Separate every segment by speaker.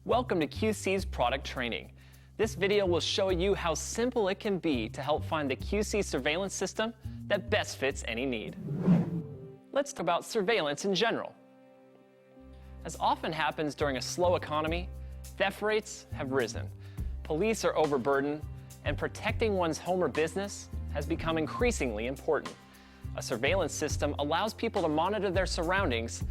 Speaker 1: Welcome to QC's product training. This video will show you how simple it can be to help find the QC surveillance system that best fits any need. Let's talk about surveillance in general. As often happens during a slow economy, theft rates have risen, police are overburdened, and protecting one's home or business has become increasingly important. A surveillance system allows people to monitor their surroundings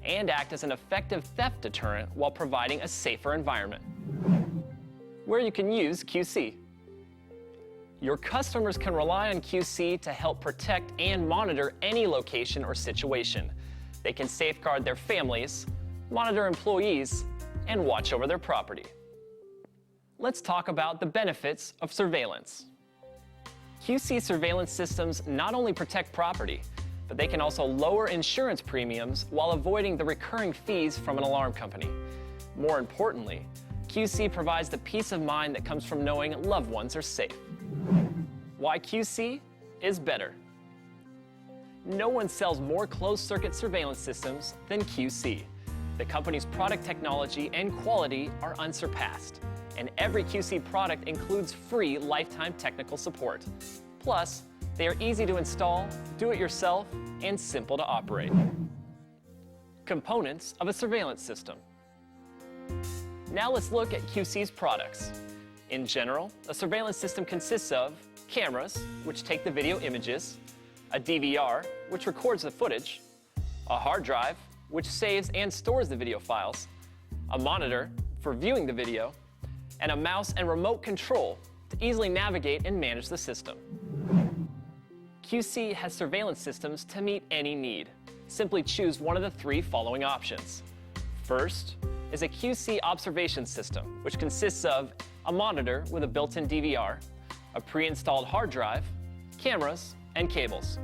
Speaker 1: and act as an effective theft deterrent while providing a safer environment. Where you can use QC. Your customers can rely on QC to help protect and monitor any location or situation. They can safeguard their families, monitor employees, and watch over their property. Let's talk about the benefits of surveillance. QC surveillance systems not only protect property, but they can also lower insurance premiums while avoiding the recurring fees from an alarm company. More importantly, QC provides the peace of mind that comes from knowing loved ones are safe. Why QC is better. No one sells more closed-circuit surveillance systems than QC. The company's product technology and quality are unsurpassed, and every QC product includes free lifetime technical support. Plus, they are easy to install, do it yourself, and simple to operate. Components of a surveillance system. Now let's look at QC's products. In general, a surveillance system consists of cameras, which take the video images, a DVR, which records the footage, a hard drive, which saves and stores the video files, a monitor for viewing the video, and a mouse and remote control to easily navigate and manage the system. QC has surveillance systems to meet any need. Simply choose one of the three following options. First is a QC observation system, which consists of a monitor with a built-in DVR, a pre-installed hard drive, cameras, and cables.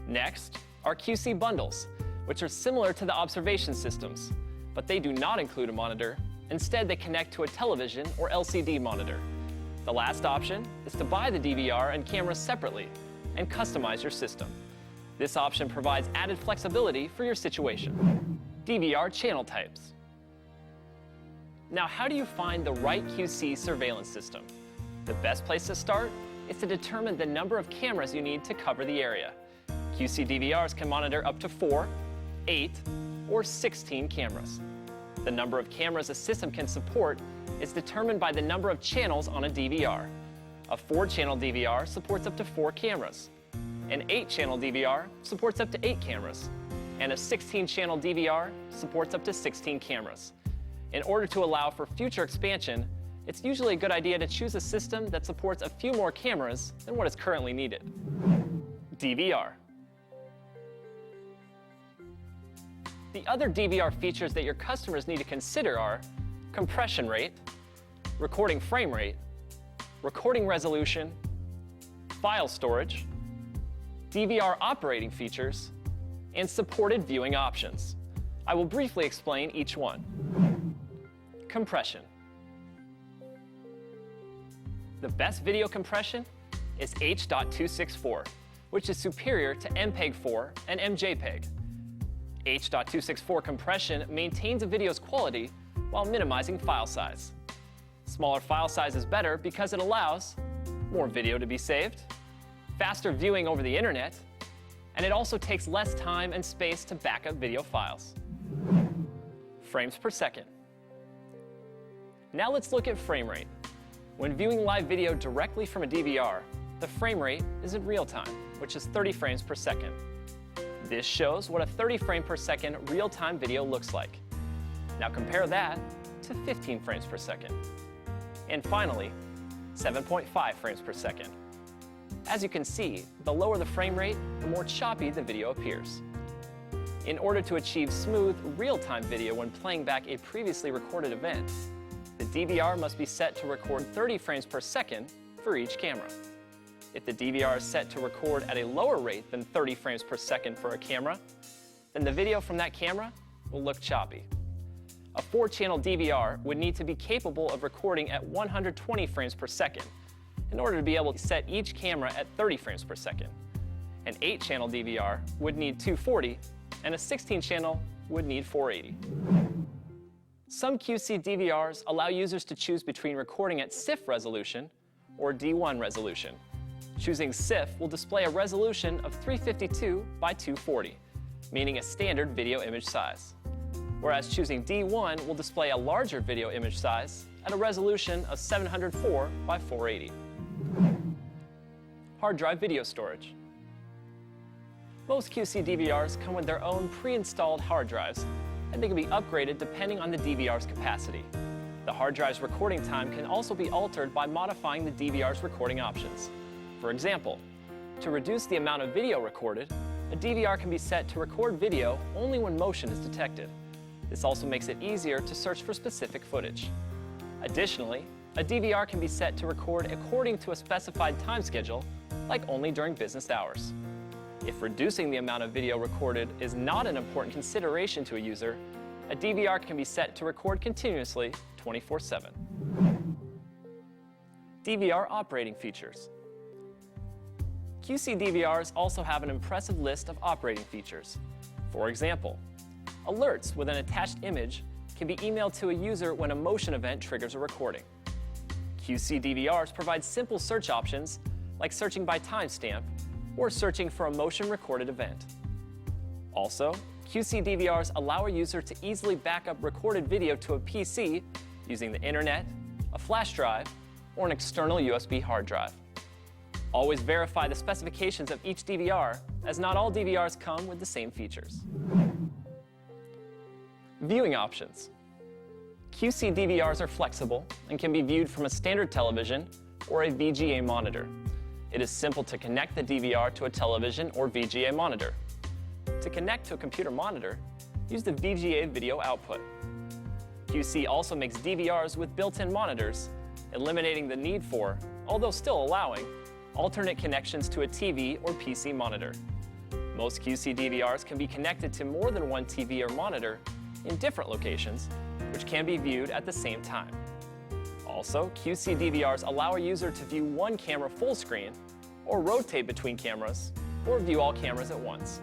Speaker 1: Next are QC bundles, which are similar to the observation systems, but they do not include a monitor. Instead, they connect to a television or LCD monitor. The last option is to buy the DVR and cameras separately and customize your system. This option provides added flexibility for your situation. DVR channel types. Now, how do you find the right QC surveillance system? The best place to start is to determine the number of cameras you need to cover the area. QC DVRs can monitor up to 4, 8, or 16 cameras. The number of cameras a system can support is determined by the number of channels on a DVR. A 4-channel DVR supports up to 4 cameras. An 8-channel DVR supports up to 8 cameras. And a 16-channel DVR supports up to 16 cameras. In order to allow for future expansion, it's usually a good idea to choose a system that supports a few more cameras than what is currently needed. DVR. The other DVR features that your customers need to consider are compression rate, recording frame rate, recording resolution, file storage, DVR operating features, and supported viewing options. I will briefly explain each one. Compression. The best video compression is H.264, which is superior to MPEG-4 and MJPEG. H.264 compression maintains a video's quality while minimizing file size. Smaller file size is better because it allows more video to be saved, faster viewing over the internet, and it also takes less time and space to back up video files. Frames per second. Now let's look at frame rate. When viewing live video directly from a DVR, the frame rate is in real time, which is 30 frames per second. This shows what a 30 frame per second real-time video looks like. Now compare that to 15 frames per second. And finally, 7.5 frames per second. As you can see, the lower the frame rate, the more choppy the video appears. In order to achieve smooth, real-time video when playing back a previously recorded event, the DVR must be set to record 30 frames per second for each camera. If the DVR is set to record at a lower rate than 30 frames per second for a camera, then the video from that camera will look choppy. A 4-channel DVR would need to be capable of recording at 120 frames per second in order to be able to set each camera at 30 frames per second. An 8-channel DVR would need 240, and a 16-channel would need 480. Some QC DVRs allow users to choose between recording at CIF resolution or D1 resolution. Choosing CIF will display a resolution of 352 by 240, meaning a standard video image size. Whereas choosing D1 will display a larger video image size at a resolution of 704 by 480. Hard drive video storage. Most QC DVRs come with their own pre-installed hard drives, and they can be upgraded depending on the DVR's capacity. The hard drive's recording time can also be altered by modifying the DVR's recording options. For example, to reduce the amount of video recorded, a DVR can be set to record video only when motion is detected. This also makes it easier to search for specific footage. Additionally, a DVR can be set to record according to a specified time schedule, like only during business hours. If reducing the amount of video recorded is not an important consideration to a user, a DVR can be set to record continuously 24/7. DVR operating features. QC DVRs also have an impressive list of operating features. For example, alerts with an attached image can be emailed to a user when a motion event triggers a recording. QC DVRs provide simple search options like searching by timestamp or searching for a motion-recorded event. Also, QC DVRs allow a user to easily back up recorded video to a PC using the internet, a flash drive, or an external USB hard drive. Always verify the specifications of each DVR, as not all DVRs come with the same features. Viewing options. QC DVRs are flexible and can be viewed from a standard television or a VGA monitor. It is simple to connect the DVR to a television or VGA monitor. To connect to a computer monitor, use the VGA video output. QC also makes DVRs with built-in monitors, eliminating the need for, although still allowing, alternate connections to a TV or PC monitor. Most QC DVRs can be connected to more than one TV or monitor in different locations, which can be viewed at the same time. Also, QC DVRs allow a user to view one camera full screen, or rotate between cameras, or view all cameras at once.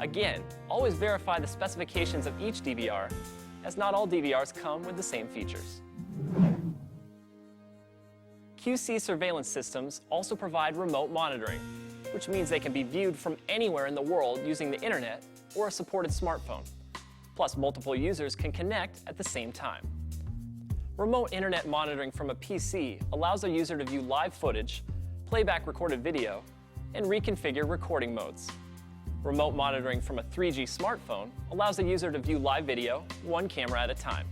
Speaker 1: Again, always verify the specifications of each DVR, as not all DVRs come with the same features. QC surveillance systems also provide remote monitoring, which means they can be viewed from anywhere in the world using the internet or a supported smartphone. Plus, multiple users can connect at the same time. Remote internet monitoring from a PC allows a user to view live footage, playback recorded video, and reconfigure recording modes. Remote monitoring from a 3G smartphone allows a user to view live video, one camera at a time.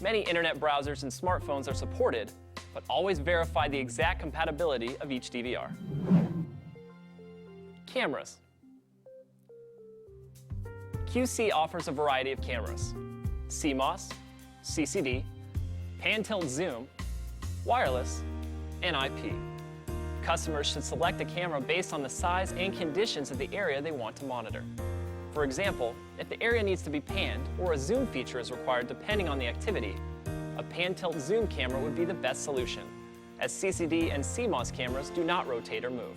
Speaker 1: Many internet browsers and smartphones are supported, but always verify the exact compatibility of each DVR. Cameras. QC offers a variety of cameras: CMOS, CCD, pan-tilt zoom, wireless, and IP. Customers should select a camera based on the size and conditions of the area they want to monitor. For example, if the area needs to be panned or a zoom feature is required depending on the activity, a pan-tilt zoom camera would be the best solution, as CCD and CMOS cameras do not rotate or move.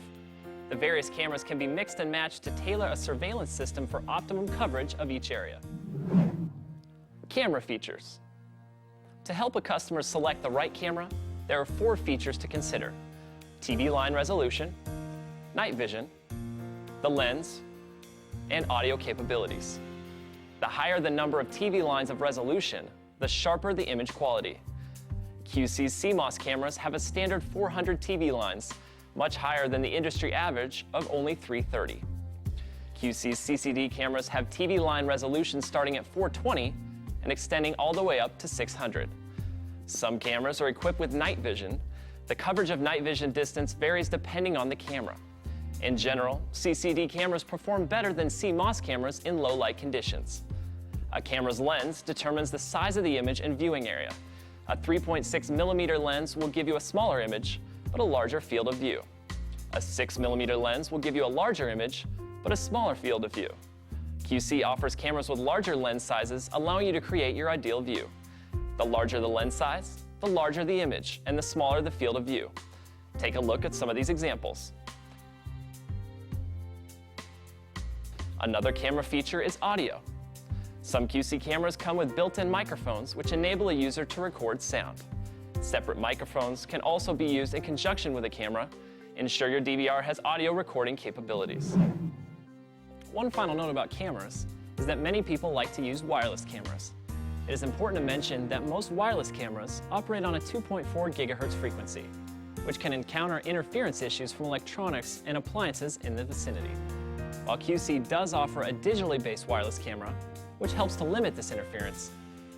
Speaker 1: The various cameras can be mixed and matched to tailor a surveillance system for optimum coverage of each area. Camera features. To help a customer select the right camera, there are 4 features to consider: TV line resolution, night vision, the lens, and audio capabilities. The higher the number of TV lines of resolution, the sharper the image quality. QC's CMOS cameras have a standard 400 TV lines, much higher than the industry average of only 330. QC's CCD cameras have TV line resolution starting at 420 and extending all the way up to 600. Some cameras are equipped with night vision. The coverage of night vision distance varies depending on the camera. In general, CCD cameras perform better than CMOS cameras in low light conditions. A camera's lens determines the size of the image and viewing area. A 3.6mm lens will give you a smaller image, but a larger field of view. A 6mm lens will give you a larger image, but a smaller field of view. QC offers cameras with larger lens sizes, allowing you to create your ideal view. The larger the lens size, the larger the image, and the smaller the field of view. Take a look at some of these examples. Another camera feature is audio. Some QC cameras come with built-in microphones, which enable a user to record sound. Separate microphones can also be used in conjunction with a camera. Ensure your DVR has audio recording capabilities. One final note about cameras is that many people like to use wireless cameras. It is important to mention that most wireless cameras operate on a 2.4 GHz frequency, which can encounter interference issues from electronics and appliances in the vicinity. While QC does offer a digitally based wireless camera, which helps to limit this interference,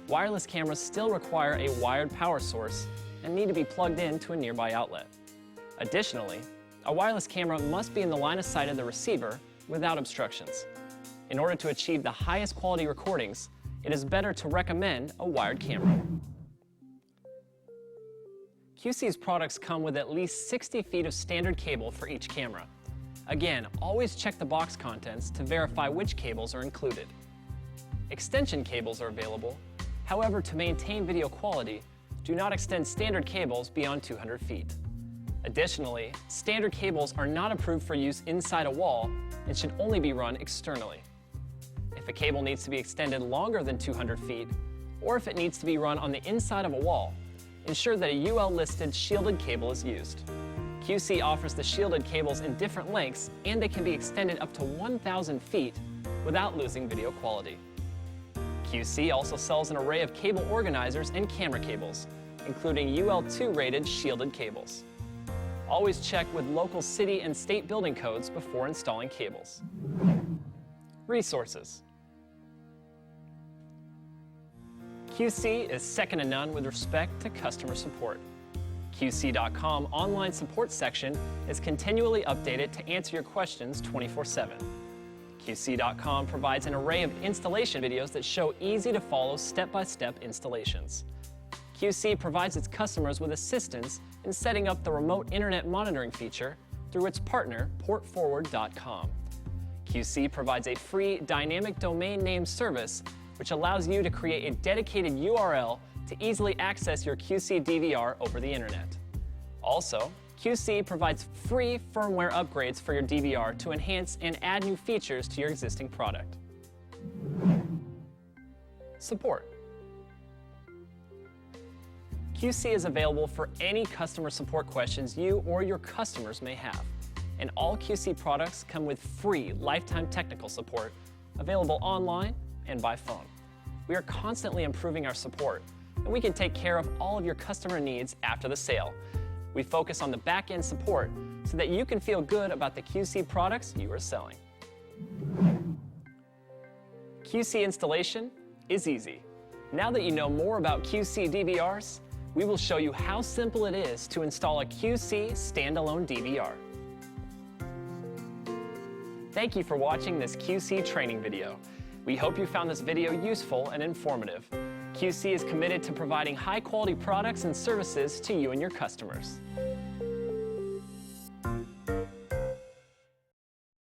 Speaker 1: wireless cameras still require a wired power source and need to be plugged in to a nearby outlet. Additionally, a wireless camera must be in the line of sight of the receiver without obstructions. In order to achieve the highest quality recordings, it is better to recommend a wired camera. QC's products come with at least 60 feet of standard cable for each camera. Again, always check the box contents to verify which cables are included. Extension cables are available. However, to maintain video quality, do not extend standard cables beyond 200 feet. Additionally, standard cables are not approved for use inside a wall and should only be run externally. If a cable needs to be extended longer than 200 feet, or if it needs to be run on the inside of a wall, ensure that a UL-listed shielded cable is used. QC offers the shielded cables in different lengths, and they can be extended up to 1,000 feet without losing video quality. QC also sells an array of cable organizers and camera cables, including UL2 rated shielded cables. Always check with local city and state building codes before installing cables. Resources. QC is second to none with respect to customer support. QC.com online support section is continually updated to answer your questions 24/7. QC.com provides an array of installation videos that show easy-to-follow step-by-step installations. QC provides its customers with assistance in setting up the remote internet monitoring feature through its partner, portforward.com. QC provides a free dynamic domain name service which allows you to create a dedicated URL to easily access your QC DVR over the internet. Also, QC provides free firmware upgrades for your DVR to enhance and add new features to your existing product. Support. QC is available for any customer support questions you or your customers may have, and all QC products come with free lifetime technical support available online and by phone. We are constantly improving our support, and we can take care of all of your customer needs after the sale. We focus on the back-end support so that you can feel good about the QC products you are selling. QC installation is easy. Now that you know more about QC DVRs, we will show you how simple it is to install a QC standalone DVR. Thank you for watching this QC training video. We hope you found this video useful and informative. QC is committed to providing high-quality products and services to you and your customers.